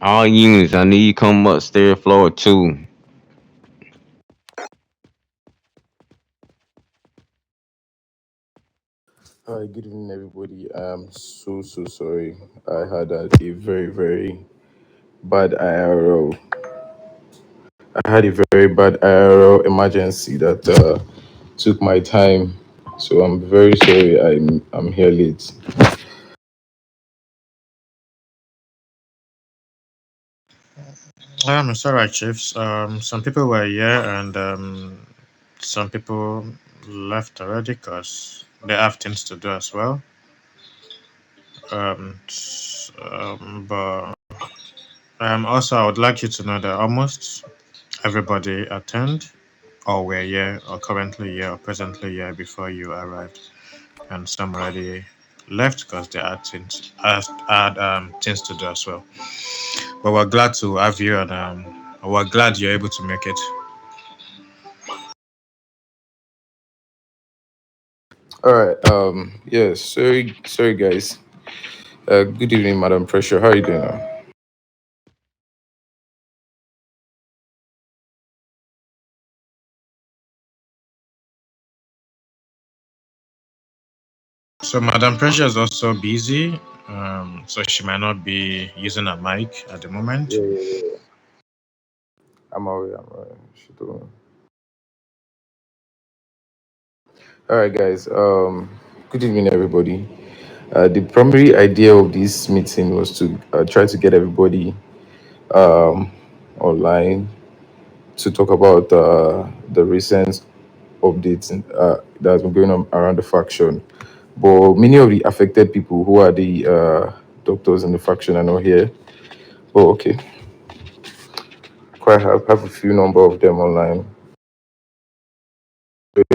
All units, I need you come upstairs floor two. Hi, good evening, everybody. I'm so sorry. I had a very bad IRL. I had a very bad IRL emergency that took my time. So I'm very sorry. I'm here late. It's all right, Chiefs. Some people were here and some people left already because they have things to do as well. But also, I would like you to know that almost everybody attend, or were here, or currently here, or presently here before you arrived, and some already left because they had things to do as well. But we're glad to have you, and we're glad you're able to make it. All right. Yes. Sorry, guys. Good evening, Madam Pressure. How are you doing now? So Madam Pressure is also busy, so she might not be using a mic at the moment. Yeah. I'm aware. I'm aware. She told me. All right, guys. Good evening, everybody. The primary idea of this meeting was to try to get everybody um, online to talk about the recent updates that has been going on around the faction. But many of the affected people who are the doctors in the faction are not here. But okay, quite have a few number of them online.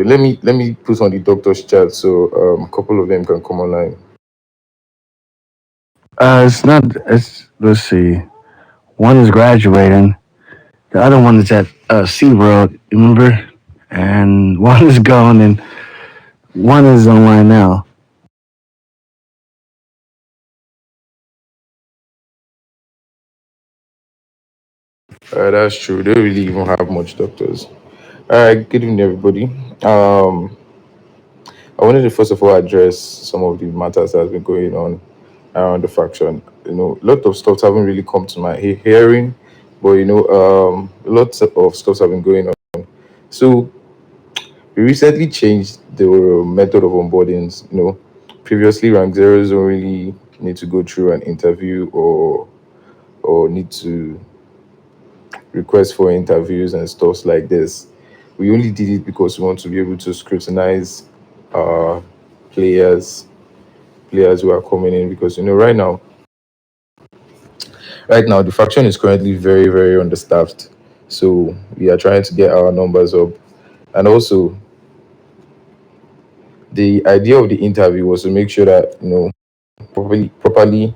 Let me put on the doctor's chat so a couple of them can come online. It's not. It's let's see. One is graduating. The other one is at SeaWorld. Remember? And one is gone, and one is online now. That's true. They don't really even have much doctors. All right, good evening, everybody. Um, I wanted to first of all address some of the matters that has been going on around the faction. A lot of stuff haven't really come to my hearing, but lots of stuff have been going on. So we recently changed the method of onboardings. Previously rank zeros don't really need to go through an interview or need to request for interviews and stuff like this. We only did it because we want to be able to scrutinize uh players players who are coming in because right now the faction is currently very understaffed, so we are trying to get our numbers up. And also, the idea of the interview was to make sure that properly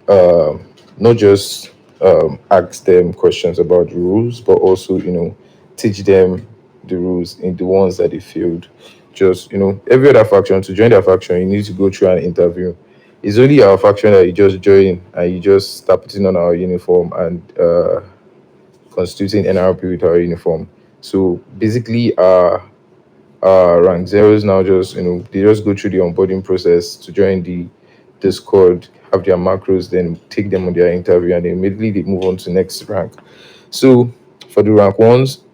um, not just ask them questions about the rules, but also teach them the rules in the ones that they failed. Just every other faction, to join their faction, you need to go through an interview. It's only our faction that you just join and you just start putting on our uniform and constituting NRP with our uniform. So basically, rank zeros now just they just go through the onboarding process to join the Discord, have their macros, then take them on their interview, and then immediately they move on to next rank. So for the rank ones,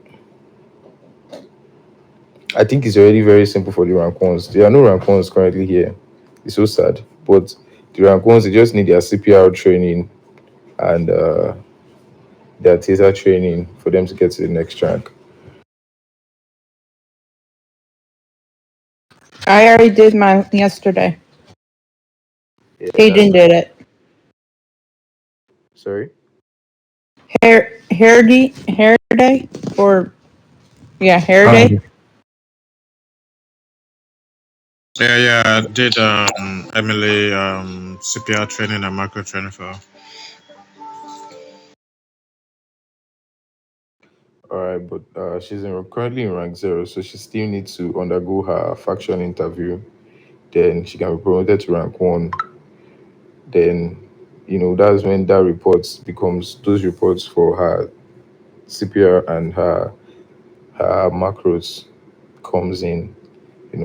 I think it's already very simple for the rank ones. There are no rank ones currently here. It's so sad, but the rank ones they just need their CPR training and their taser training for them to get to the next rank. I already did mine yesterday. Yeah, Hayden did it. sorry. Hair day or yeah, hair Uh, day. Yeah, I did Emily CPR training and macro training for. All right, but she's currently in rank zero, so she still needs to undergo her faction interview. Then she can be promoted to rank one. Then that's when that report becomes those reports for her CPR and her macros comes in.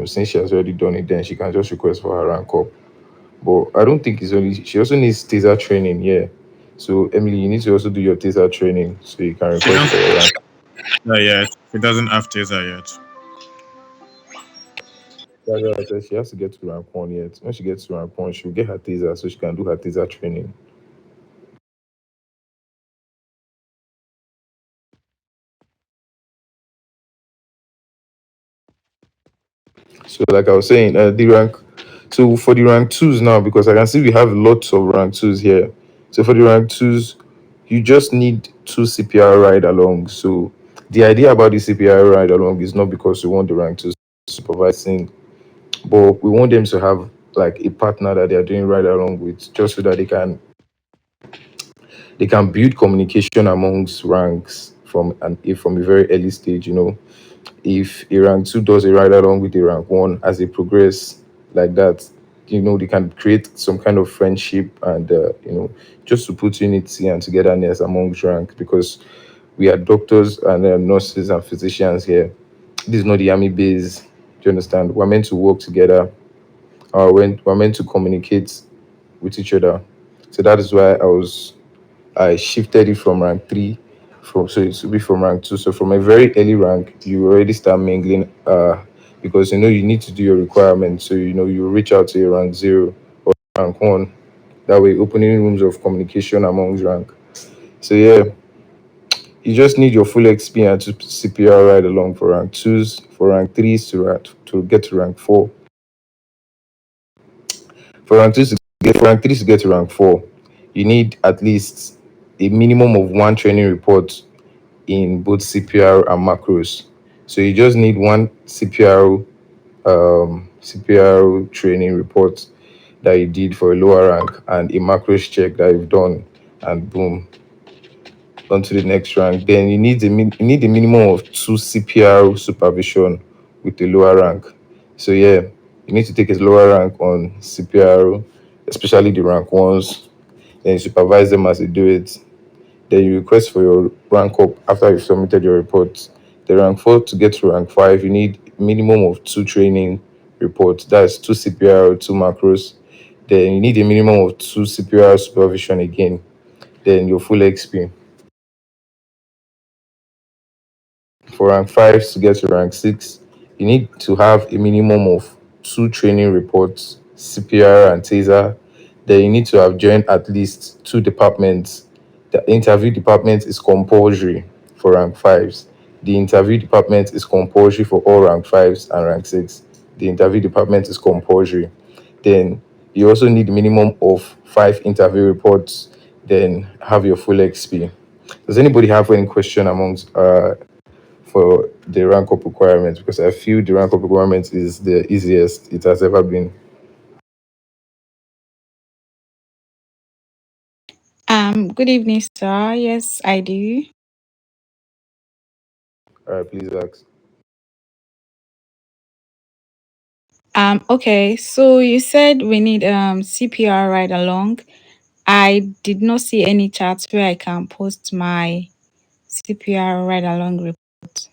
Since she has already done it, then she can just request for her rank up. But I don't think it's only she also needs taser training, yeah. So Emily, you need to also do your taser training so you can She request don't for your rank. yet. She doesn't have taser yet. That's why I said she has to get to rank one yet. When she gets to rank one, she'll get her taser so she can do her taser training. So like I was saying, the rank so for the rank twos now, because I can see we have lots of rank twos here. So for the rank twos, you just need two CPR ride along. So the idea about the CPR ride along is not because we want the rank twos supervising, but we want them to have like a partner that they are doing right along with, just so that they can build communication amongst ranks from a very early stage. If a rank two does a ride along with a rank one, as they progress like that, they can create some kind of friendship and just to put unity and togetherness amongst ranks, because we are doctors and nurses and physicians here. This is not the army base. Do you understand? We're meant to work together. We're meant to communicate with each other. So that is why I shifted it from rank three, from so it should be from rank two. So from a very early rank, you already start mingling, because you need to do your requirements. So you reach out to your rank zero or rank one. That way, opening rooms of communication amongst rank. So yeah, you just need your full experience to CPR ride along for rank twos, for rank threes to get to rank four. For rank threes to get to rank four, you need at least a minimum of one training report in both CPR and macros. So you just need one CPR training report that you did for a lower rank and a macros check that you've done, and boom, on to the next rank. Then you need a minimum of two CPR supervision with the lower rank. So yeah, you need to take a lower rank on CPR, especially the rank ones. Then you supervise them as they do it. Then you request for your rank up after you've submitted your report. The rank four to get to rank five, you need minimum of two training reports. That's two CPR, two macros. Then you need a minimum of two CPR supervision again. Then your full XP. For rank five to get to rank six, you need to have a minimum of two training reports, CPR and TASER. Then you need to have joined at least two departments. The interview department is compulsory for rank fives. The interview department is compulsory for all rank fives and rank six. The interview department is compulsory. Then you also need minimum of five interview reports. Then have your full XP. Does anybody have any question amongst for the rank up requirements? Because I feel the rank up requirement is the easiest it has ever been. Good evening, sir. Yes, I do. All right, please ask. Okay, so you said we need CPR ride along. I did not see any charts where I can post my CPR ride along report.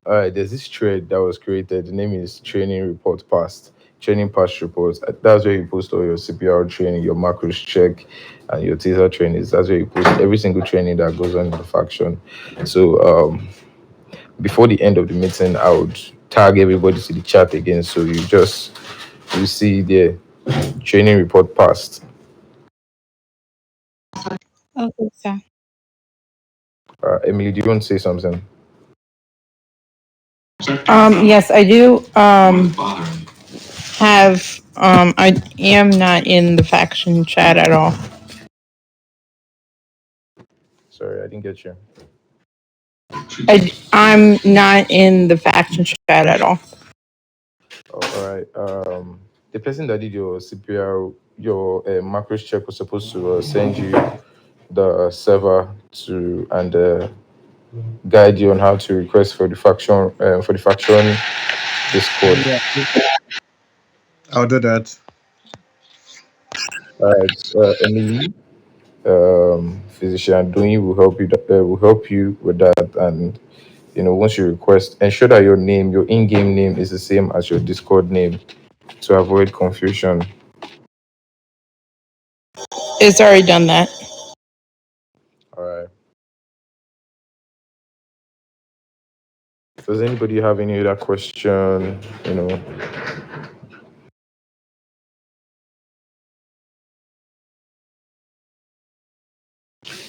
All right, there's this thread that was created. The name is Training Report Past. Training Past Reports. That's where you post all your CPR training, your macros check, and your taser trainings. That's where you post every single training that goes on in the faction. So before the end of the meeting, I would tag everybody to the chat again. So you see the training report past. Okay, sir. Emily, do you want to say something? Yes, I do. I am not in the faction chat at all. Sorry, I didn't get you. I'm not in the faction chat at all. Oh, all right. The person that did your CPR, your macros check was supposed to send you the server to and guide you on how to request for the faction Discord. Yeah, I'll do that. All right, Emily, physician doing will help you with that. And once you request, ensure that your name, your in-game name, is the same as your Discord name to avoid confusion. It's already done that. All right. Does anybody have any other question?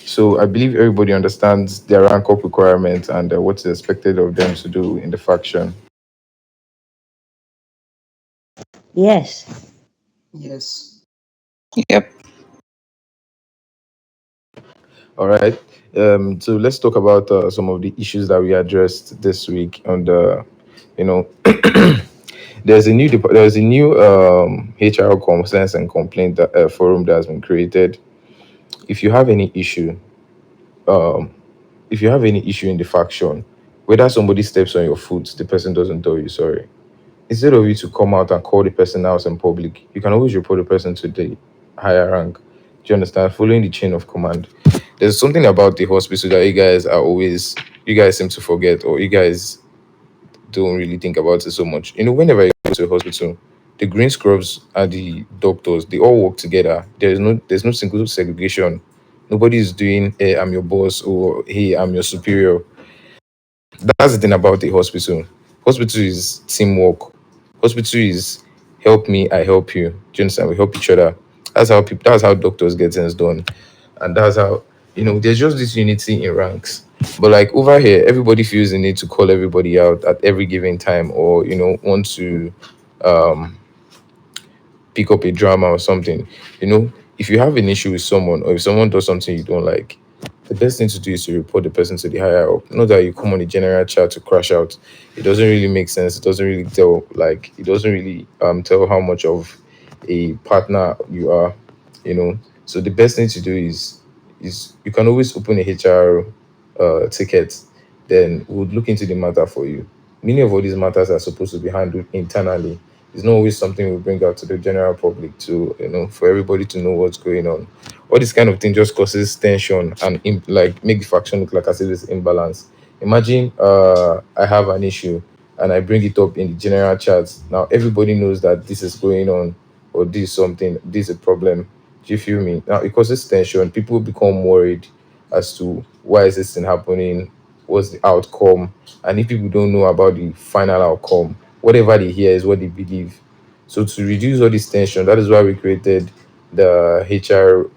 So I believe everybody understands their rank up requirements and what's expected of them to do in the faction. Yes. Yes. Yep. All right. So let's talk about some of the issues that we addressed this week. And you know, there's a new HR concerns and complaint forum that has been created. If you have any issue, um, if you have any issue in the faction, whether somebody steps on your foot, the person doesn't tell you sorry. Instead of you to come out and call the person out in public, you can always report the person to the higher rank. Do you understand? Following the chain of command. There's something about the hospital that you guys seem to forget, or you guys don't really think about it so much. Whenever you go to a hospital, the green scrubs and the doctors, they all work together. There's no single segregation. Nobody is doing, hey, I'm your boss, or hey, I'm your superior. That's the thing about the hospital. Hospital is teamwork. Hospital is help me, I help you. Do you understand? We help each other. That's how doctors get things done. And that's how there's just this unity in ranks. But like over here, everybody feels the need to call everybody out at every given time, or want to um pick up a drama or something. If you have an issue with someone, or if someone does something you don't like, the best thing to do is to report the person to the higher up. Not that you come on the general chat to crash out. It doesn't really make sense. It doesn't really tell how much of a partner you are, you know. So the best thing to do is you can always open a HR ticket, then we'll look into the matter for you. Many of all these matters are supposed to be handled internally. It's not always something we bring out to the general public to, for everybody to know what's going on. All this kind of thing just causes tension and like make the faction look like as if it's imbalance. Imagine I have an issue and I bring it up in the general chat. Now everybody knows that this is going on, or this is something, this is a problem. Do you feel me? Now it causes tension. People become worried as to why is this thing happening, what's the outcome, and if people don't know about the final outcome, whatever they hear is what they believe. So to reduce all this tension, that is why we created the HR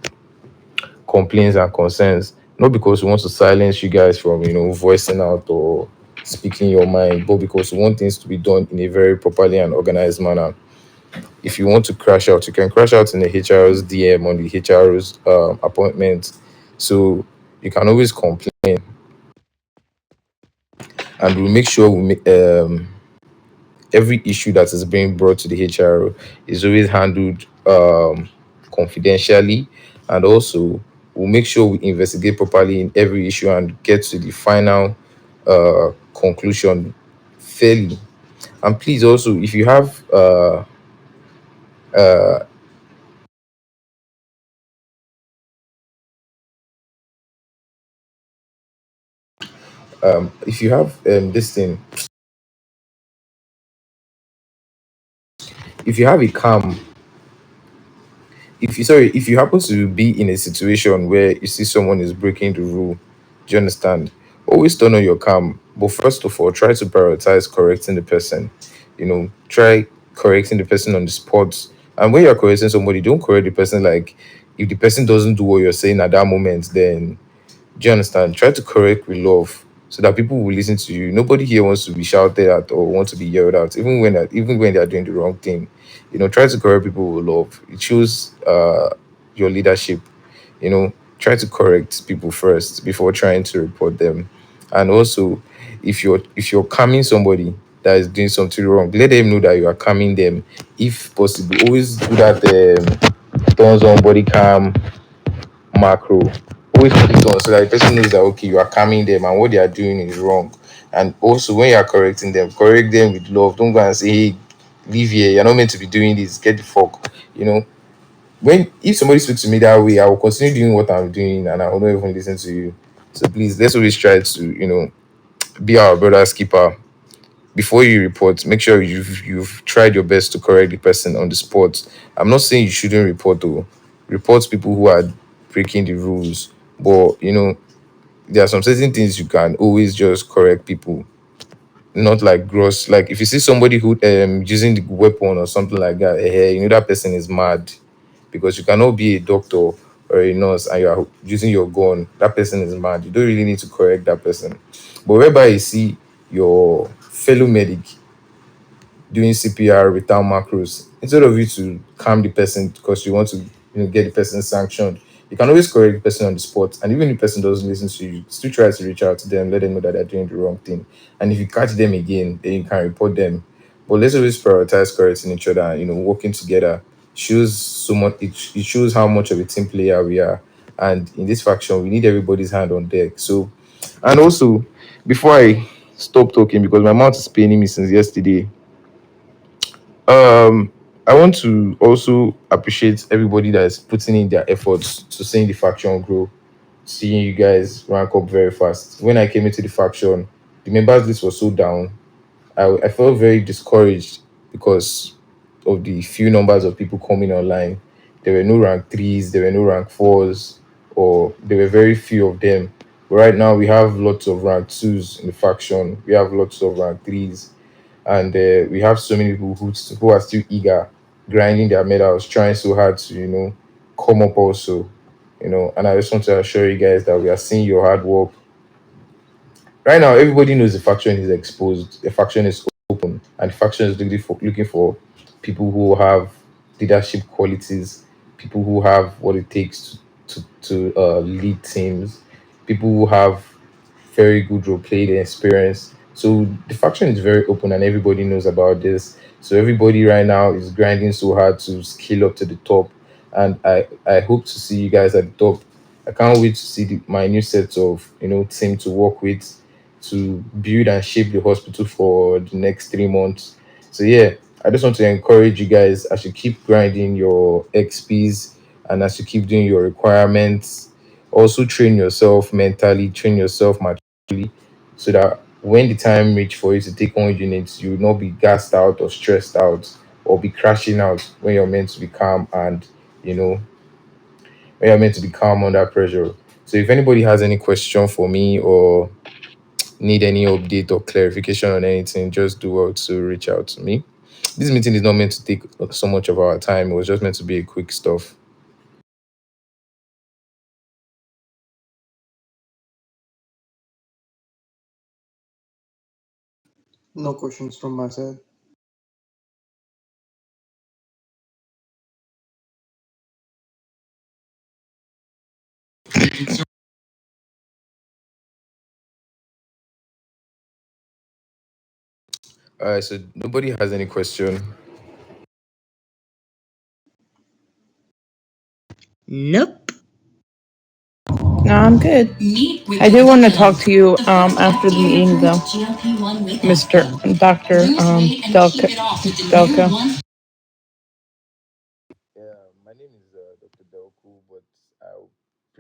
complaints and concerns. Not because we want to silence you guys from voicing out or speaking your mind, but because we want things to be done in a very properly and organized manner. If you want to crash out, you can crash out in the HR's DM on the HR's appointment. So you can always complain, and we'll make sure we make every issue that is being brought to the HR is always handled confidentially, and also we'll make sure we investigate properly in every issue and get to the final conclusion fairly. And please also, if you have this thing, if you have a calm if you happen to be in a situation where you see someone is breaking the rule, do you understand? Always turn on your calm, but first of all, try to prioritize correcting the person. Try correcting the person on the spot. And when you're correcting somebody, don't correct the person like, if the person doesn't do what you're saying at that moment, then, do you understand? Try to correct with love so that people will listen to you. Nobody here wants to be shouted at or want to be yelled at, even when they are doing the wrong thing. Try to correct people with love. It shows your leadership. Try to correct people first before trying to report them. And also, if you're calming somebody that is doing something wrong, let them know that you are calming them. If possible, always do that turns on body cam macro. Always put it on so that the person knows that okay, you are calming them and what they are doing is wrong. And also when you are correcting them, correct them with love. Don't go and say, hey, leave here, you're not meant to be doing this, get the fuck. You know, when if somebody speaks to me that way, I will continue doing what I'm doing and I will not even listen to you. So please, let's always try to, be our brother's keeper. Before you report, make sure you've tried your best to correct the person on the spot. I'm not saying you shouldn't report though. Report people who are breaking the rules, but there are some certain things you can always just correct people, not like gross. Like if you see somebody who using the weapon or something like that, that person is mad because you cannot be a doctor or a nurse and you are using your gun. That person is mad. You don't really need to correct that person. But whereby you see your fellow medic doing CPR without macros. Instead of you to calm the person because you want to get the person sanctioned, you can always correct the person on the spot. And even if the person doesn't listen to you, still try to reach out to them, let them know that they're doing the wrong thing. And if you catch them again, then you can report them. But let's always prioritize correcting each other and working together. Shows so much it shows how much of a team player we are. And in this faction, we need everybody's hand on deck. So and also before I stop talking because my mouth is paining me since yesterday. um, I want to also appreciate everybody that is putting in their efforts to seeing the faction grow, seeing you guys rank up very fast. When I came into the faction, the members list was so down. I felt very discouraged because of the few numbers of people coming online. There were no rank threes, there were no rank fours, or there were very few of them. But right now we have lots of rank twos in the faction. We have lots of rank threes and we have so many people who are still eager, grinding their medals, trying so hard to come up also, And I just want to assure you guys that we are seeing your hard work. Right now, everybody knows the faction is exposed, the faction is open, and the faction is looking for people who have leadership qualities, people who have what it takes to lead teams, people who have very good role playing experience. So the faction is very open and everybody knows about this. So everybody right now is grinding so hard to scale up to the top. And I hope to see you guys at the top. I can't wait to see my new set of team to work with to build and shape the hospital for the next 3 months. So yeah, I just want to encourage you guys as you keep grinding your XPs and as you keep doing your requirements. Also train yourself mentally, train yourself so that when the time reach for you to take on units, you will not be gassed out or stressed out or be crashing out when you're meant to be calm and you know when you're meant to be calm under pressure. So if anybody has any question for me or need any update or clarification on anything, just do well to reach out to me. This meeting is not meant to take so much of our time. It was just meant to be a quick stuff. No questions from my side. All right, so nobody has any question. Nope. No, I'm good. I do want to talk to you after the meeting, though, Mr. Doctor Delco. Yeah, my name is Dr. Delku, but I would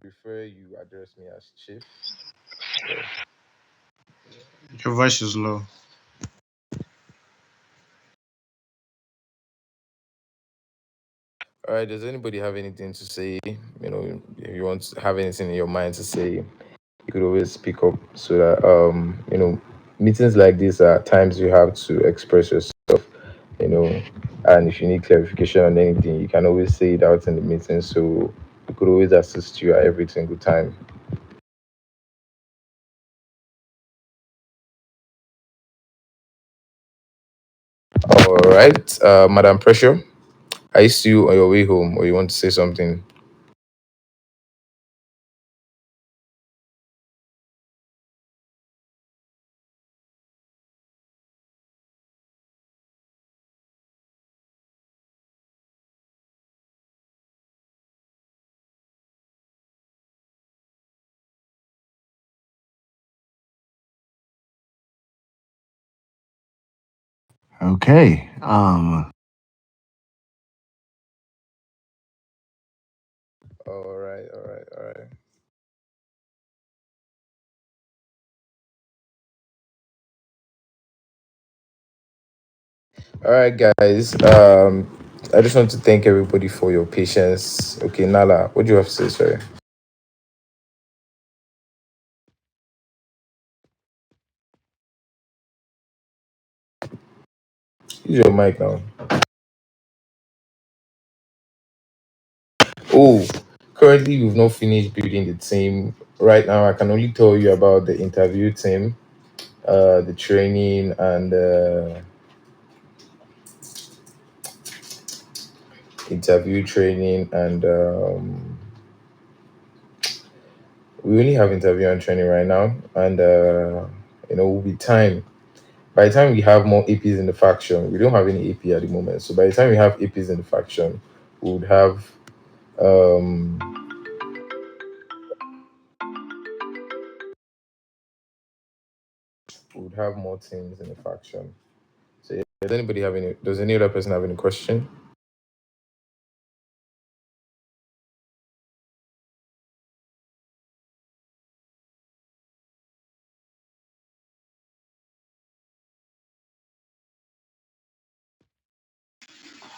prefer you address me as Chief. Yeah. Your voice is low. All right, does anybody have anything to say? If you want to have anything in your mind to say, you could always speak up so that meetings like this are times you have to express yourself, you know, and if you need clarification on anything, you can always say it out in the meeting. So we could always assist you at every single time. All right, Madam Pressure, are you still on your way home or you want to say something? Okay. All right, all right, all right. All right, guys. I just want to thank everybody for your patience. Okay, Nala, what do you have to say? Sorry, use your mic now. Oh, currently we've not finished building the team. Right now, I can only tell you about the interview team, the training, and interview training, and we only have interview and training right now, and will be time. By the time we have more APs in the faction, we don't have any AP at the moment. So by the time we have APs in the faction, we would have um we would have more teams in the faction. So yeah, does any other person have any question?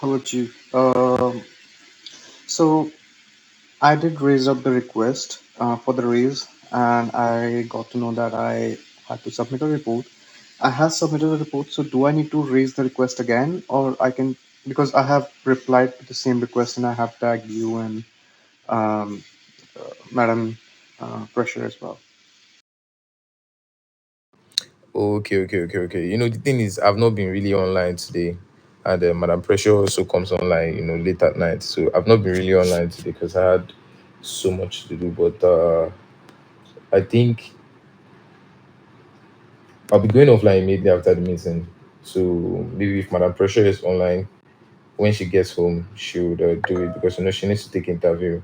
How about you? So I did raise up the request for the raise, and I got to know that I had to submit a report. I have submitted a report, so do I need to raise the request again, or I can, because I have replied to the same request and I have tagged you and um, Madam Pressure as well. Okay, okay, okay, okay. The thing is, I've not been really online today, and Madam Pressure also comes online, late at night. So I've not been really online today because I had so much to do. But I think I'll be going offline immediately after the meeting. So maybe if Madam Pressure is online, when she gets home, she would do it because she needs to take interview.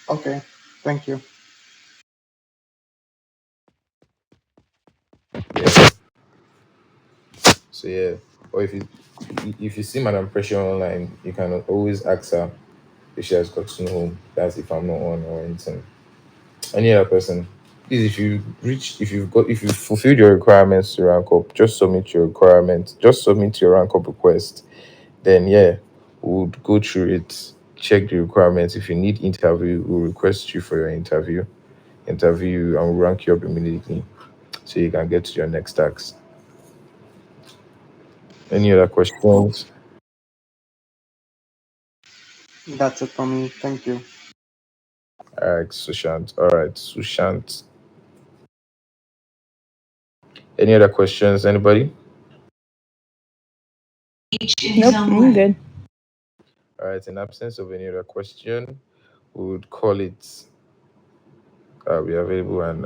Okay, thank you. Yeah. So yeah, or if you see Madam Pressure online, you can always ask her if she has gotten home. That's if I'm not on or anything. Any other person, please, if you've fulfilled your requirements to rank up, just submit your requirements. Just submit your rank up request. Then yeah, we'll go through it, check the requirements. If you need interview, we'll request you for your interview, and we'll rank you up immediately so you can get to your next task. Any other questions? That's it for me. Thank you. All right, Sushant. All right, Sushant. Any other questions? Anybody? Nope, I'm good. All right. In absence of any other question, we would call it. Be available, and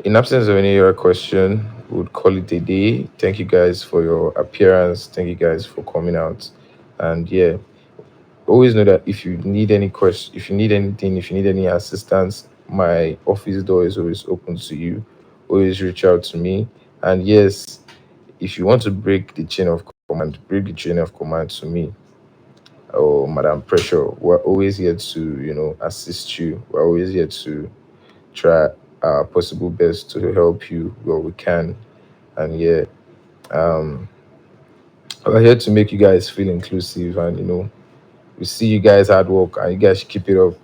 in absence of any other question, we would call it a day. Thank you guys for your appearance. Thank you guys for coming out, and yeah, always know that if you need any question, if you need anything, if you need any assistance, my office door is always open to you. Always reach out to me. And yes, if you want to break the chain of command, break the chain of command to me or Madam Pressure. We're always here to, assist you. We're always here to try our possible best to help you where we can. And yeah, um, we're here to make you guys feel inclusive, and we see you guys hard work, and you guys should keep it up.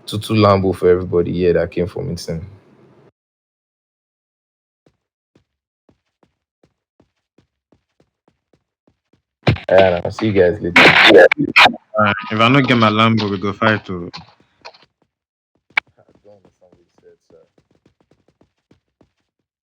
Tutu Lambo for everybody here that came from it. And I'll see you guys later. If I not get my Lambo, we go fight to.